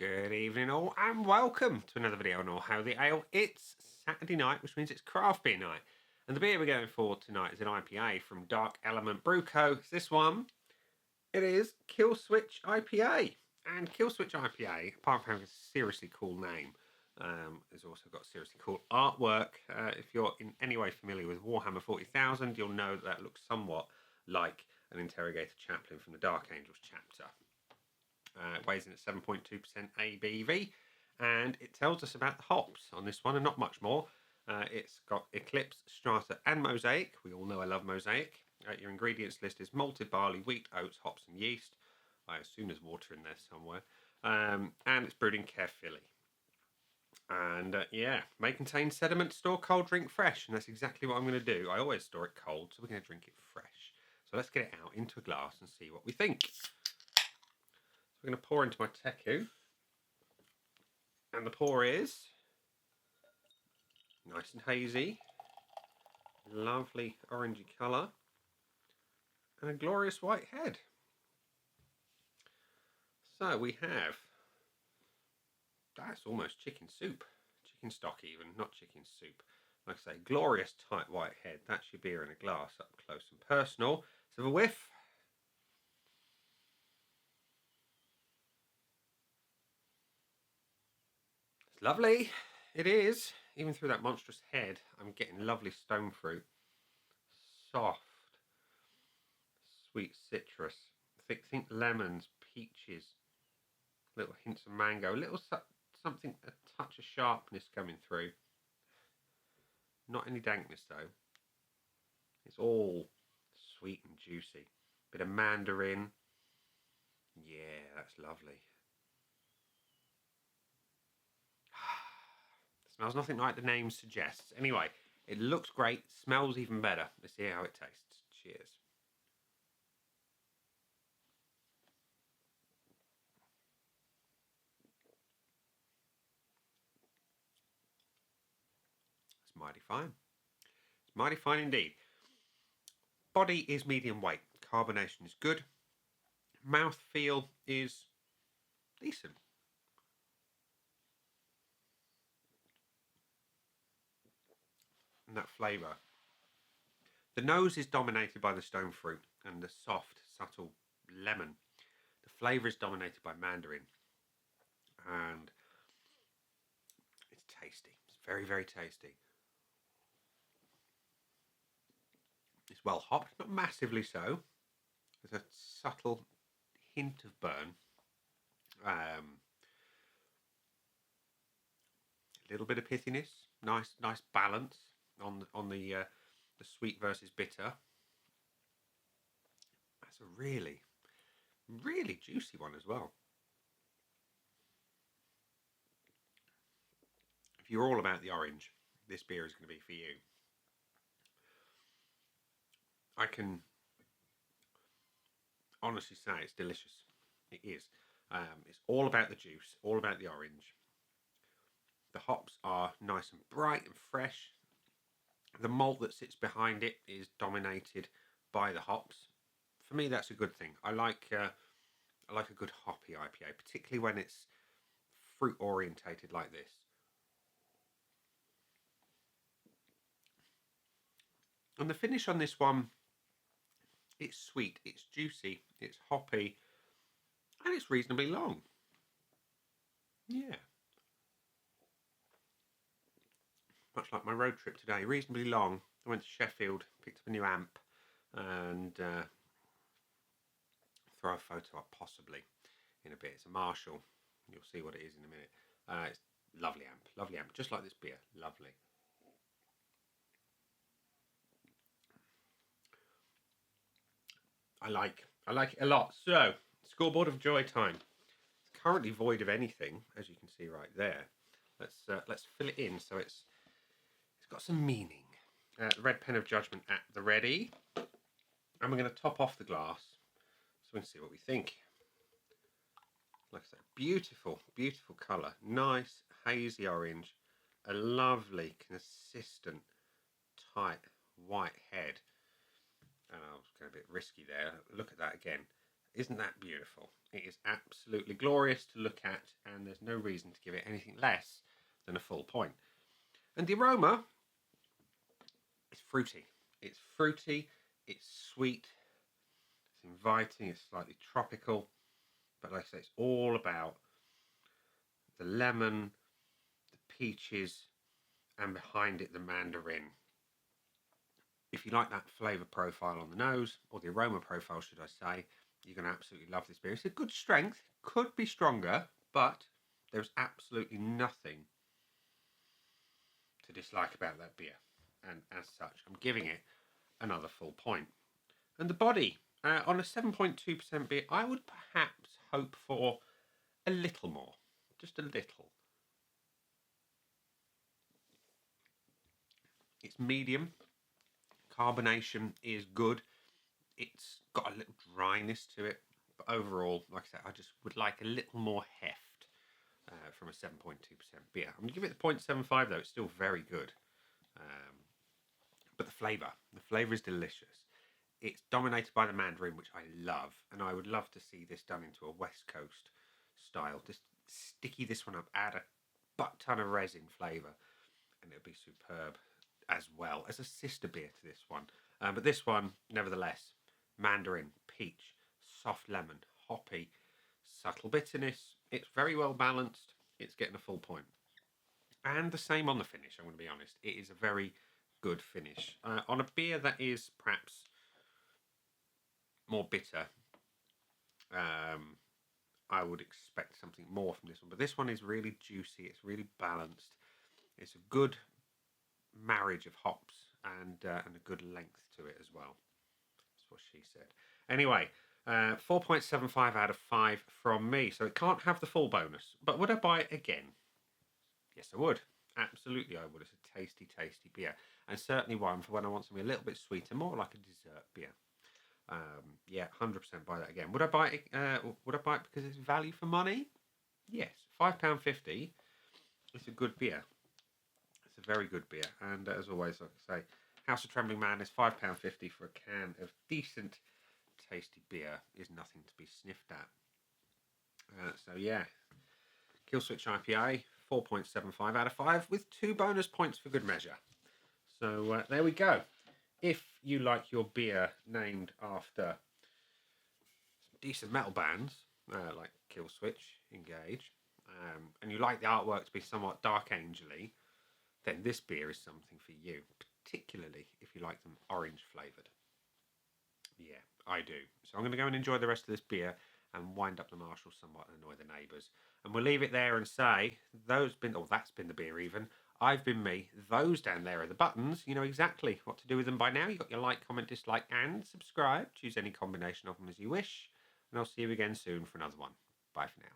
Good evening all and welcome to another video on All How the Ale. It's Saturday night, which means it's craft beer night. And the beer we're going for tonight is an IPA from Dark Element Brew Co. It's this one. It is Killswitch IPA. And Killswitch IPA, apart from having a seriously cool name, has also got seriously cool artwork. If you're in any way familiar with Warhammer 40,000, you'll know that looks somewhat like an interrogator chaplain from the Dark Angels chapter. It weighs in at 7.2% ABV, and it tells us about the hops on this one and not much more. It's got Eclipse, Strata and Mosaic. We all know I love Mosaic. Your ingredients list is malted barley, wheat, oats, hops and yeast. I assume there's water in there somewhere. And it's brewed in Caerphilly. And yeah, may contain sediment, store cold, drink fresh. And that's exactly what I'm going to do. I always store it cold, so we're going to drink it fresh. So let's get it out into a glass and see what we think. We're going to pour into my teku, and the pour is nice and hazy, lovely orangey colour, and a glorious white head. So we have, that's almost chicken soup, chicken stock even, not chicken soup. Like I say, glorious tight white head. That's your beer in a glass, up close and personal. Let's have a whiff. Lovely, it is. Even through that monstrous head, I'm getting lovely stone fruit, soft, sweet citrus, think lemons, peaches, little hints of mango, something, a touch of sharpness coming through. Not any dankness though. It's all sweet and juicy. Bit of mandarin. Yeah, that's lovely. Smells nothing like the name suggests. Anyway, it looks great, smells even better. Let's see how it tastes. Cheers. It's mighty fine. It's mighty fine indeed. Body is medium weight. Carbonation is good. Mouthfeel is decent. And that flavour. The nose is dominated by the stone fruit and the soft, subtle lemon. The flavour is dominated by mandarin. And it's tasty. It's very, very tasty. It's well hopped, not massively so. There's a subtle hint of burn. A little bit of pithiness. Nice balance on the sweet versus bitter. That's a really, really juicy one as well. If you're all about the orange, this beer is going to be for you. I can honestly say it's delicious. It is. It's all about the juice, all about the orange. The hops are nice and bright and fresh. The malt that sits behind it is dominated by the hops. For me, that's a good thing. I like a good hoppy IPA, particularly when it's fruit orientated like this. And the finish on this one, it's sweet, it's juicy, it's hoppy, and it's reasonably long. Yeah. Much like my road trip today, reasonably long. I went to Sheffield, picked up a new amp, and throw a photo up possibly in a bit. It's a Marshall. You'll see what it is in a minute. It's lovely amp, just like this beer, lovely. I like it a lot. So, scoreboard of joy time. It's currently void of anything, as you can see right there. Let's fill it in so it's got some meaning. Red pen of judgment at the ready, and we're going to top off the glass so we can see what we think. Like I said, beautiful colour, nice hazy orange, a lovely consistent tight white head. And I was going a bit risky there. Look at that again. Isn't that beautiful? It is absolutely glorious to look at, and there's no reason to give it anything less than a full point. And the aroma is fruity. It's fruity, it's sweet, it's inviting, it's slightly tropical. But like I say, it's all about the lemon, the peaches, and behind it, the mandarin. If you like that flavour profile on the nose, or the aroma profile, should I say, you're going to absolutely love this beer. It's a good strength, could be stronger, but there's absolutely nothing to dislike about that beer. And as such, I'm giving it another full point. And the body, on a 7.2% beer, I would perhaps hope for a little more. Just a little. It's medium. Carbonation is good. It's got a little dryness to it. But overall, like I said, I just would like a little more heft from a 7.2% beer. I'm going to give it the 0.75 though. It's still very good. But the flavour is delicious. It's dominated by the mandarin, which I love. And I would love to see this done into a West Coast style. Just sticky this one up, add a butt ton of resin flavour, and it'll be superb as well as a sister beer to this one. But this one, nevertheless, mandarin, peach, soft lemon, hoppy, subtle bitterness. It's very well balanced. It's getting a full point. And the same on the finish, I'm going to be honest. It is a very good finish. On a beer that is perhaps more bitter, I would expect something more from this one. But this one is really juicy. It's really balanced. It's a good marriage of hops and a good length to it as well. That's what she said. Anyway, 4.75 out of 5 from me. So it can't have the full bonus. But would I buy it again? Yes, I would. Absolutely, I would. It's a tasty, tasty beer. And certainly one for when I want something a little bit sweeter, more like a dessert beer. Yeah, 100% buy that again. Would I buy it? Would I buy it because it's value for money? Yes, £5.50. It's a good beer. It's a very good beer. And as always, like I say, House of Trembling Man is £5.50 for a can of decent, tasty beer. Is nothing to be sniffed at. So yeah, Killswitch IPA, 4.75 out of 5 with 2 bonus points for good measure. So there we go. If you like your beer named after some decent metal bands, like Killswitch, Engage, and you like the artwork to be somewhat dark angel-y, then this beer is something for you, particularly if you like them orange flavoured. Yeah, I do. So I'm going to go and enjoy the rest of this beer and wind up the marshal somewhat and annoy the neighbours. And we'll leave it there and say, that's been the beer even. I've been me. Those down there are the buttons. You know exactly what to do with them by now. You've got your like, comment, dislike, and subscribe. Choose any combination of them as you wish. And I'll see you again soon for another one. Bye for now.